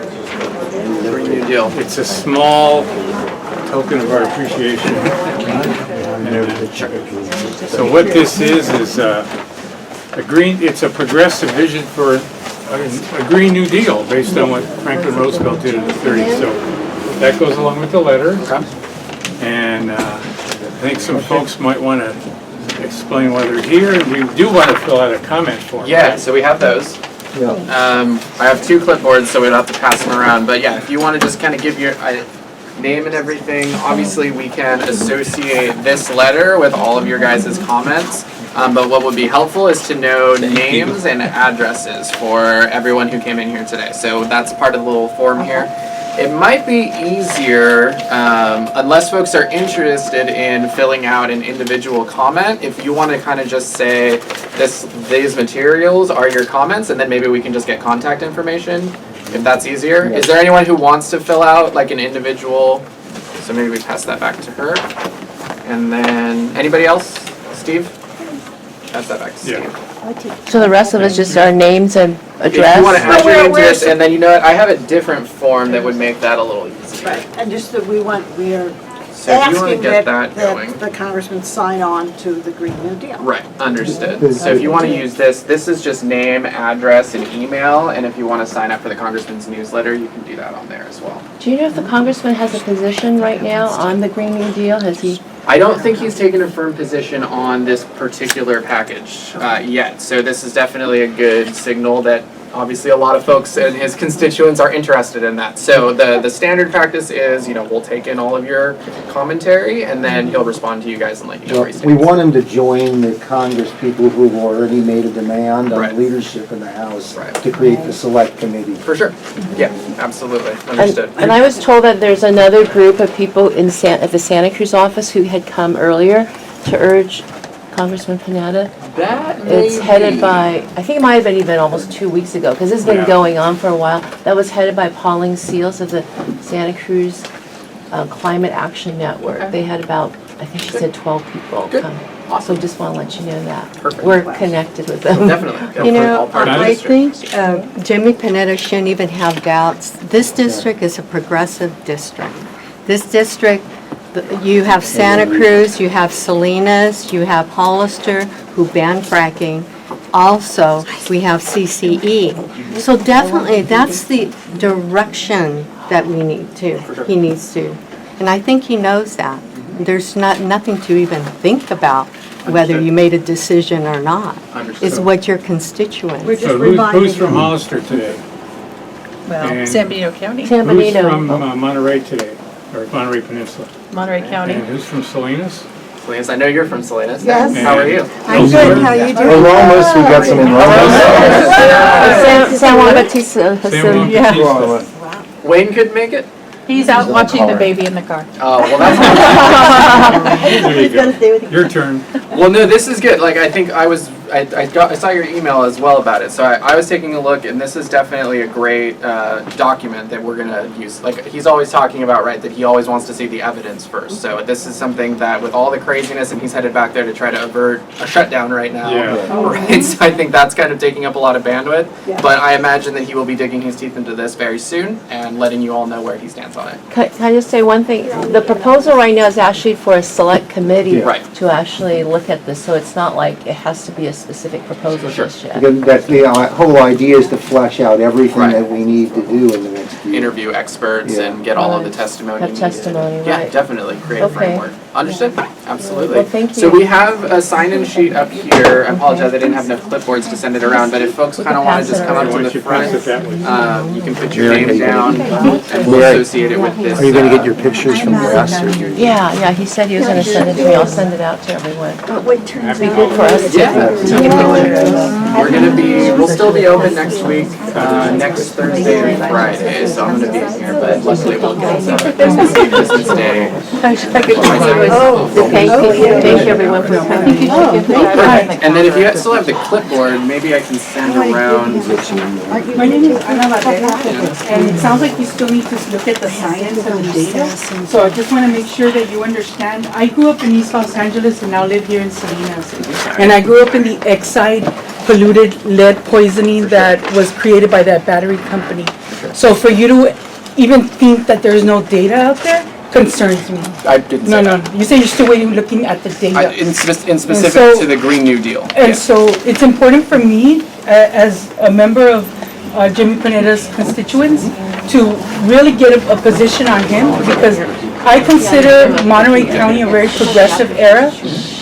Green New Deal. It's a small token of our appreciation. So what this is it's a progressive vision for a Green New Deal based on what Franklin Roosevelt did in the 30s. So that goes along with the letter. And I think some folks might want to explain why they're here. And we do want to fill out a comment form. Yeah, right? so we have those. Yeah. I have 2 clipboards, so we don't have to pass them around. But yeah, if you want to just kind of give your name and everything, obviously we can associate this letter with all of your guys' comments. But what would be helpful is to know names and addresses for everyone who came in here today. So that's part of the little form here. It might be easier, unless folks are interested in filling out an individual comment, if you want to kind of just say, these materials are your comments, and then maybe we can just get contact information, if that's easier. Is there anyone who wants to fill out like an individual? So maybe we pass that back to her. And then, anybody else? Steve? Pass that back to Steve. So the rest of us just our names and address? If you want to add your name to this, and then you know what, I have a different form that would make that a little easier. Right, and just that we are So if you want to asking get that that going. the congressman sign on to the Green New Deal. Right, understood. So if you want to use this is just name, address, and email, and if you want to sign up for the congressman's newsletter, you can do that on there as well. Do you know if the congressman has a position right now on the Green New Deal? Has he? I don't think he's taken a firm position on this particular package yet, so this is definitely a good signal that obviously a lot of folks and his constituents are interested in that. So the standard practice is, we'll take in all of your commentary and then he'll respond to you guys and let you know where he stands. We want him to join the Congress people who have already made a demand on Right. leadership in the House Right. to create the select committee. For sure. Yeah, absolutely. Understood. And I was told that there's another group of people at the Santa Cruz office who had come earlier to urge Congressman Panetta. That It's headed by, I think it might have been even almost 2 weeks ago, because it's been Yeah. going on for a while. That was headed by Pauline Seals of the Santa Cruz Climate Action Network. Okay. They had about, I think she said 12 people Good. come. Awesome. So just want to let you know that. Perfect. We're connected with them. Definitely. Yeah, You we're know, all part of the I district. think Jimmy Panetta shouldn't even have doubts. This district is a progressive district. This district, you have Santa Cruz, you have Salinas, you have Hollister, who banned fracking. Also, we have CCE. So definitely, that's the direction that we need to, he needs to. And I think he knows that. There's nothing to even think about whether you made a decision or not. Understood. It's what your constituents. We're just So reminding who's from him. Hollister today? Well, And San Benito County, San Who's Benito. from Monterey today, or Monterey Peninsula? Monterey County. And who's from Salinas? Salinas, I know you're from Salinas. Yes. How are you? I'm good, how you doing? Aromas, we got some aromas. San Juan Bautista. San Juan Yeah. Bautista. Wayne could make it? He's out watching the baby in the car. Oh, well, that's There you He's gonna go. stay with you. Your turn. Well, no, this is good. Like, I think I saw your email as well about it. So I was taking a look, and this is definitely a great document that we're gonna use. Like, he's always talking about, right, that he always wants to see the evidence first. So this is something that, with all the craziness, and he's headed back there to try to avert a shutdown right now. Yeah. Right. So I think that's kind of taking up a lot of bandwidth. Yeah. But I imagine that he will be digging his teeth into this very soon and letting you all know where he stands on it. Can I just say one thing? The proposal right now is actually for a select committee Right. to actually look at this, so it's not like it has to be a specific proposal Sure. just yet. Because that's the whole idea is to flesh out everything Right. that we need to do in the next year. Interview experts Yeah. and get all of the testimony Have needed. testimony, Yeah, right. definitely, create a Okay. framework. Understood? Absolutely. Well, thank So you. we have a sign-in sheet up here. I apologize, I didn't have enough clipboards to send it around, but if folks We kind of can want pass to just it come around. up Why to don't the you pass it front, that way? you can put your name down and we'll Mary, associate it with this. Are you going to get your pictures from Wes? Yeah, he said he was gonna send it to me. I'll send it out to everyone. Wait, turns It'd be out. good for us to Yeah. take pictures. We're we'll still be open next week, next Thursday and Friday, so I'm gonna be in here, but luckily we'll get some Christmas Day. I could thank everyone for coming. Perfect. And then if you still have the clipboard, maybe I can send around. My name is Ana Barrera, and it sounds like you still need to look at the science and the data. So I just want to make sure that you understand. I grew up in East Los Angeles and now live here in Salinas. And I grew up in the Exide polluted lead poisoning that was created by that battery company. sure. So for you to even think that there's no data out there concerns me. I didn't No, say no, that. you say you're still waiting, looking at the data. In specific so- to the Green New Deal. And Yeah. so it's important for me, as a member of Jimmy Panetta's constituents, to really get a position on him, because I consider Monterey County a very progressive era.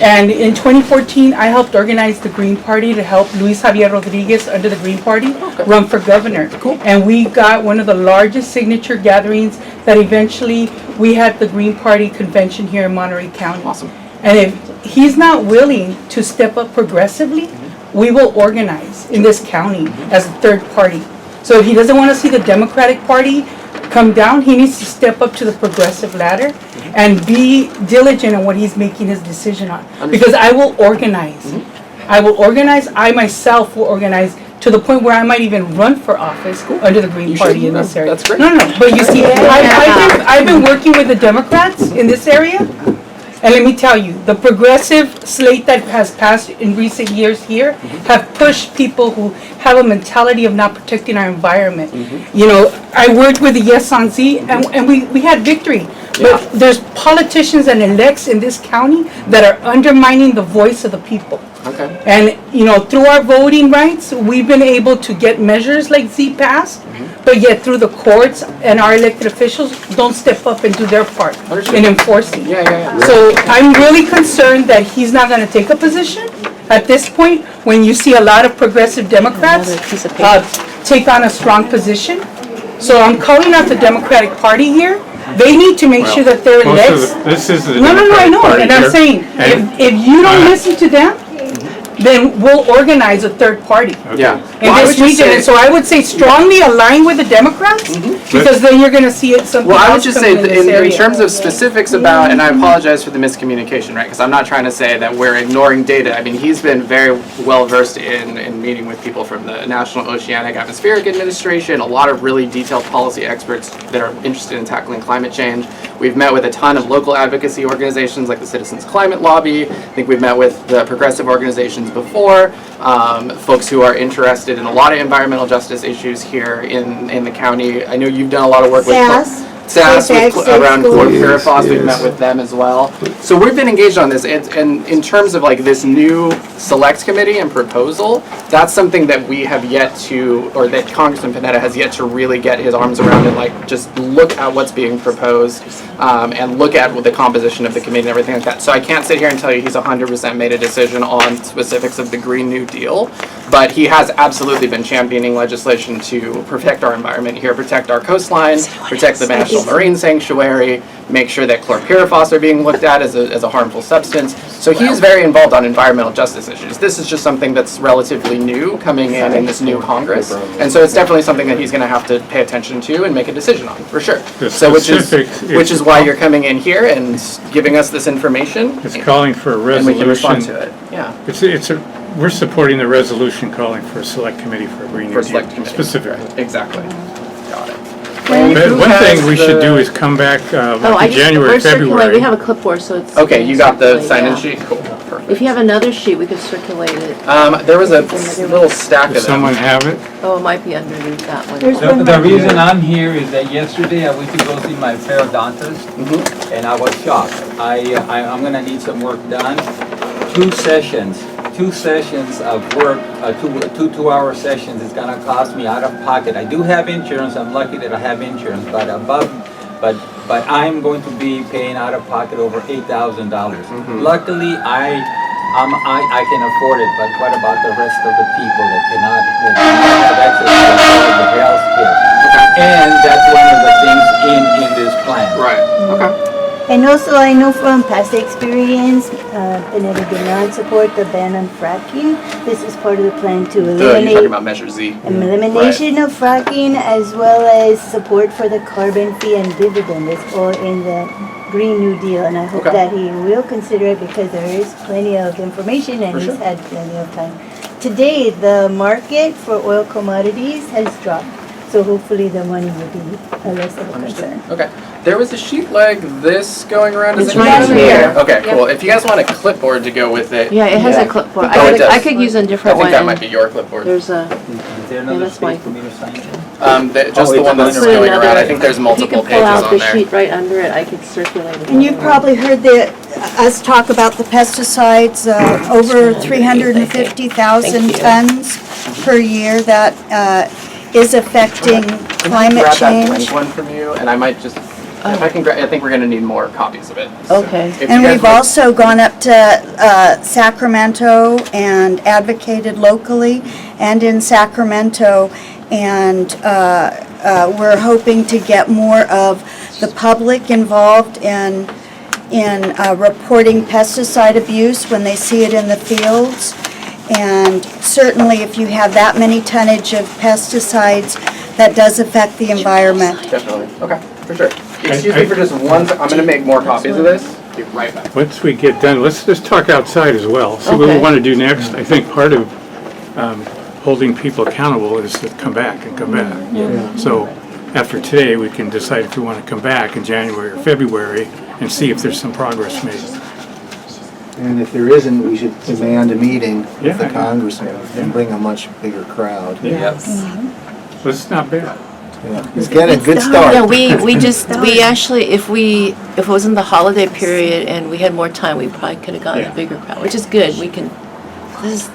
And in 2014, I helped organize the Green Party to help Luis Javier Rodriguez under the Green Party run for governor. And we got one of the largest signature gatherings that eventually we had the Green Party convention here in Monterey County. Awesome. And if he's not willing to step up progressively, we will organize in this county as a third party. So if he doesn't want to see the Democratic Party come down, he needs to step up to the progressive ladder and be diligent in what he's making his decision on. Because I will organize. I will organize, I myself will organize to the point where I might even run for office under the Green You Party should. in this area. That's great. No, but you see, I've been working with the Democrats in this area. And let me tell you, the progressive slate that has passed in recent years here have pushed people who have a mentality of not protecting our environment. You know, I worked with the Yes on Z, and we had victory. But there's politicians and elects in this county that are undermining the voice of the people. Okay. And, you know, through our voting rights, we've been able to get measures like Z passed, but yet through the courts and our elected officials don't step up and do their part in enforcing. Yeah. So I'm really concerned that he's not gonna take a position at this point, when you see a lot of progressive Democrats Another piece of paper. take on a strong position. So I'm calling out the Democratic Party here. They need to make sure that their elects. This is the No, I Democratic know, Party and I'm here. saying, And- if you don't listen to them, then we'll organize a third party Yeah. in this region. And so I would say strongly align with the Democrats, because then you're gonna see it something Well, I would else just say, coming in in this area. terms of specifics about, and I apologize for the miscommunication, right? Because I'm not trying to say that we're ignoring data. I mean, he's been very well versed in meeting with people from the National Oceanic Atmospheric Administration, a lot of really detailed policy experts that are interested in tackling climate change. We've met with a ton of local advocacy organizations like the Citizens Climate Lobby. I think we've met with the progressive organizations before, folks who are interested in a lot of environmental justice issues here in the county. I know you've done a lot of work with SAS with, around chlorpyrifos. We've met with them as well. So we've been engaged on this, and in terms of like this new select committee and proposal, that's something that we have yet to, or that Congressman Panetta has yet to really get his arms around and like just look at what's being proposed and look at the composition of the committee and everything like that. So I can't sit here and tell you he's 100% made a decision on specifics of the Green New Deal, but he has absolutely been championing legislation to protect our environment here, protect our coastline, protect the National Marine Sanctuary, make sure that chlorpyrifos are being looked at as a harmful substance. So he is very involved on environmental justice issues. This is just something that's relatively new coming in this new Congress. And so it's definitely something that he's going to have to pay attention to and make a decision on, for sure. The So specifics which is why you're coming in here and giving us this information. It's calling for a And we can respond resolution. to it, yeah. We're supporting the resolution calling for a select committee for a Green New For Deal, select committee. specifically. Exactly. Got it. But Who one has thing we should the- do is come back Oh, like in January, we're circulating, February. we have a clipboard, so it's. Okay, you got the circulate, sign-in yeah. sheet? Cool, perfect. If you have another sheet, we could circulate it. There was a little stack Does of them. someone have it? Oh, it might be underneath that one. The reason I'm here is that yesterday I went to go see my periodontist, and I was shocked. I'm gonna need some work done. Two sessions of work, two-hour sessions is gonna cost me out of pocket. I do have insurance, I'm lucky that I have insurance, but I'm going to be paying out of pocket over $8,000. Luckily, I can afford it, but what about the rest of the people that cannot have access to the health care? And that's one of the things in this plan. Right, okay. And also, I know from past experience, Panetta did not support the ban on fracking. This is part of the plan to You're talking eliminate about Measure Z. elimination of fracking, as well as support for the carbon fee and dividend. It's all in the Green New Deal, and I hope Okay. that he will consider it, because there is plenty of information and For he's sure. had plenty of time. Today, the market for oil commodities has dropped, so hopefully the money will be less of a concern. Okay. There was a sheet like this going around. Does It's anyone right have here. it? Okay, cool. If you guys want a clipboard to go with it. Yeah, it has a clipboard. Oh, it does. I could use a I different think one. that might be your clipboard. There's a, Is there another that's my- space for me to sign in? Just the one that's Put going another- around. I think there's multiple If you could pull pages out on the there. sheet right under it, I could circulate it. And you've probably heard us talk about the pesticides, over 350,000 tons per year that is affecting climate Grab that change. blank one from you, and I might just, if I can grab, I think we're gonna need more copies of it. So Okay. if you And guys we've would- also gone up to Sacramento and advocated locally and in Sacramento. And we're hoping to get more of the public involved in reporting pesticide abuse when they see it in the fields. And certainly if you have that many tonnage of pesticides, that does affect the environment. Definitely, okay, for sure. Excuse me for just one, I'm gonna make more copies of this. Be right back. Once we get done, let's just talk outside as well. See what we Okay. want to do next. I think part of holding people accountable is to come back and come back. So after today, we can decide if we want to come back in January or February and see if there's some progress made. And if there isn't, we should demand a meeting with the Yeah. congressman and bring a much bigger crowd. Yep. But it's not bad. Yeah. It's getting a good start. Yeah, we actually, if it wasn't the holiday period and we had more time, we probably could have gotten Yeah. a bigger crowd, which is good.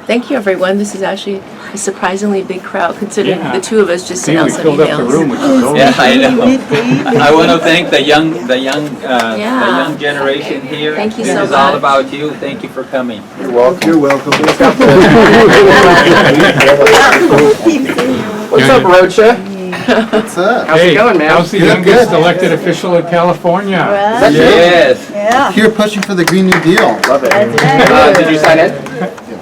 Thank you, everyone. This is actually a surprisingly big crowd considering Yeah. the two of us just See, sent we out some filled up the room emails. with the Yeah, I know. I want to thank the young Yeah. generation here. Thank you This so is all much. about you. Thank you for coming. You're welcome. You're welcome. What's up, Rocha? What's up? How's Hey, it going, man? how's the Good, youngest good. elected official in California? Yes. Yeah. Here pushing for the Green New Deal. Love it. Did you sign in?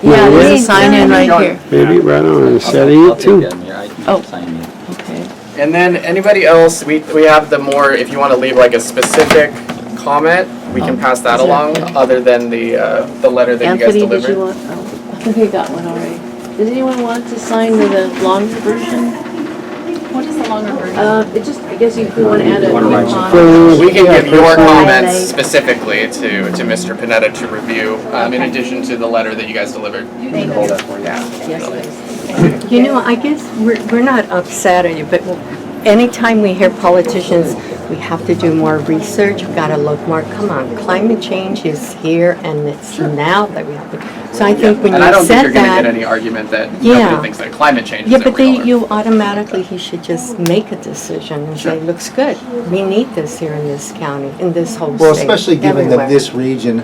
Yeah, there's a sign in right here. Maybe right on, setting I'll it take too. them here. I can Oh. sign in. Okay. And then anybody else, we have the more, if you want to leave like a specific comment, we can pass that along, other than the letter that you guys Anthony, did delivered. you want, I think we got one already. Does anyone want to sign with a longer version? What is the longer version? It just, I guess if you want to add a Wanna write comment. We can give your comments Highlight. specifically to Mr. Panetta to review, in addition to the letter that you guys delivered. Thank Hold you. that for you. Yes, please. You know, I guess we're not upset at you, but anytime we hear politicians, we have to do more research, we've got to look more, come on, climate change is here and it's now that we have to. So I think when And I you don't think said you're gonna get that, any argument that Yeah. nobody thinks that climate change yeah, isn't but real. you automatically, he should just make a decision and say, looks good. We need this here in this county, in this whole state. Well, especially given that everywhere. this region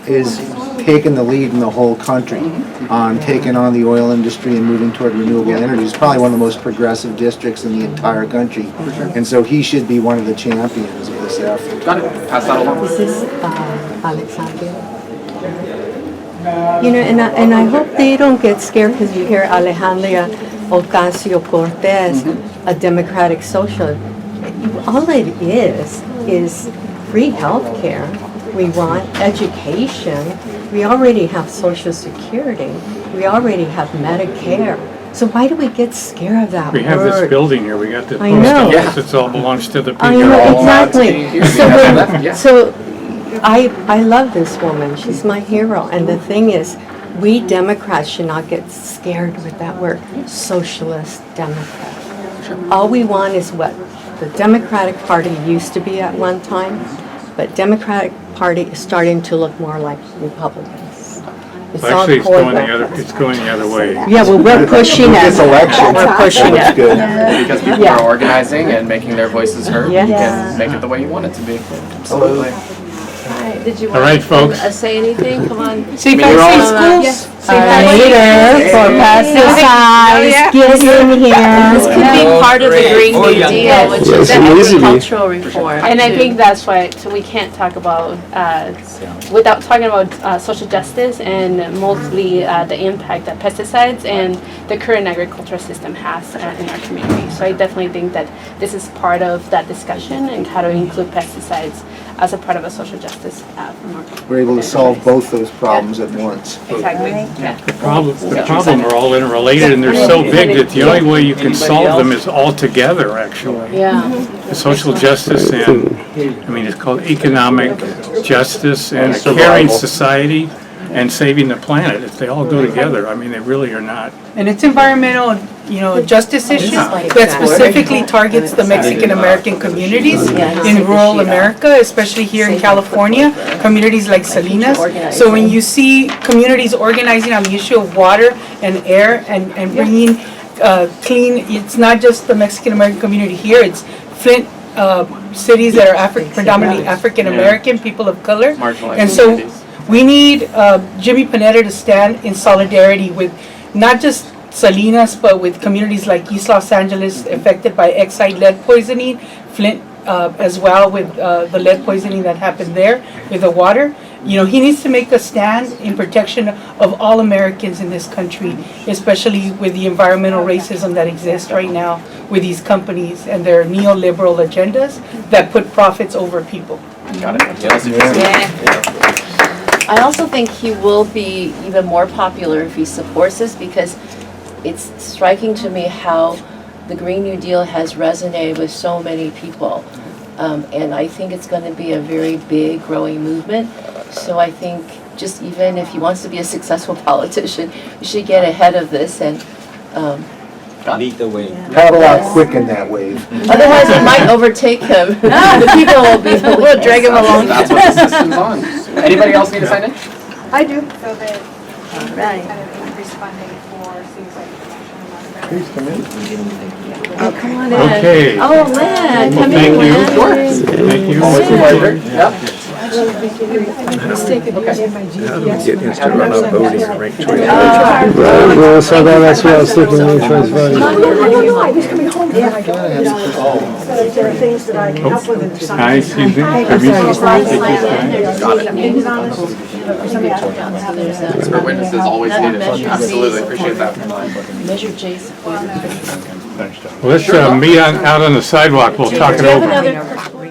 is taking the lead in the whole country on taking on the oil industry and moving toward renewable energy. It's probably one of the most progressive districts in the entire country. And so he should be one of the champions of this effort. Got it, pass that along. Is this Alexandria? You know, and I hope they don't get scared because you hear Alejandra Ocasio-Cortez, a Democratic socialist. All it is free health care. We want education. We already have Social Security. We already have Medicare. So why do we get scared of that word? We have this building here, we got the I post know. office, it all belongs to the people. I know, all allowed to exactly. be here. So, Yeah. when- Yeah. so I love this woman. She's my hero. And the thing is, we Democrats should not get scared with that word, socialist Democrat. All we want is what the Democratic Party used to be at one time, but Democratic Party is starting to look more like Republicans. It's Well, all actually, it's going cold. it's going the other way. Yeah, well, we're pushing it. This election, We're pushing looks it. good. Because people Yeah. are organizing and making their voices heard, you Yes. can make it the way you want it to be. Absolutely. Alright, did you All right, want to folks. say anything? Come on. Say We're all- schools. Later for pesticides, get in here. This could be Oh, part of the great. Green Oh, New yeah. Deal, which Yes, is it needs to be. agricultural reform. And I too. think that's why, so we can't talk about, without talking about social justice and mostly the impact that pesticides and the current agricultural system has in our community. So I definitely think that this is part of that discussion and how to include pesticides as a part of a social justice from our. We're able to solve both those problems at once. Exactly, yeah. The problem are all interrelated and they're so big that the only way you can solve them is all together, actually. Yeah. The social justice and, I mean, it's called economic justice and a caring society and saving the planet. If they all go together, I mean, they really are not. And it's environmental justice issue that specifically targets the Mexican-American communities in rural America, especially here in California, communities like Salinas. So when you see communities organizing on the issue of water and air and bringing clean, it's not just the Mexican-American community here, it's Flint cities that are predominantly African-American, people of color. And so we need Jimmy Panetta to stand in solidarity with not just Salinas, but with communities like East Los Angeles affected by Exide lead poisoning, Flint as well with the lead poisoning that happened there with the water. He needs to make a stand in protection of all Americans in this country, especially with the environmental racism that exists right now with these companies and their neoliberal agendas that put profits over people. Got it. I also think he will be even more popular if he supports this, because it's striking to me how the Green New Deal has resonated with so many people. And I think it's going to be a very big growing movement. So I think just even if he wants to be a successful politician, you should get ahead of this and Lead the way. Paddle out quick in that wave. otherwise it might overtake him. The people will drag him along. That's what the system's on. Anybody else need to sign in? I do. So that Right. kind of increased funding for suicide prevention. Please come in. Oh, come on in. Okay. Oh, Lynn, come Thank in, you. Lynn. Thank you. Always a pleasure. Yep. Well, so that's what I was thinking, which was very. Nice evening. Expert witnesses always needed. Absolutely, appreciate that. Measure J support. Let's meet out on the sidewalk, we'll talk it Do you have over. another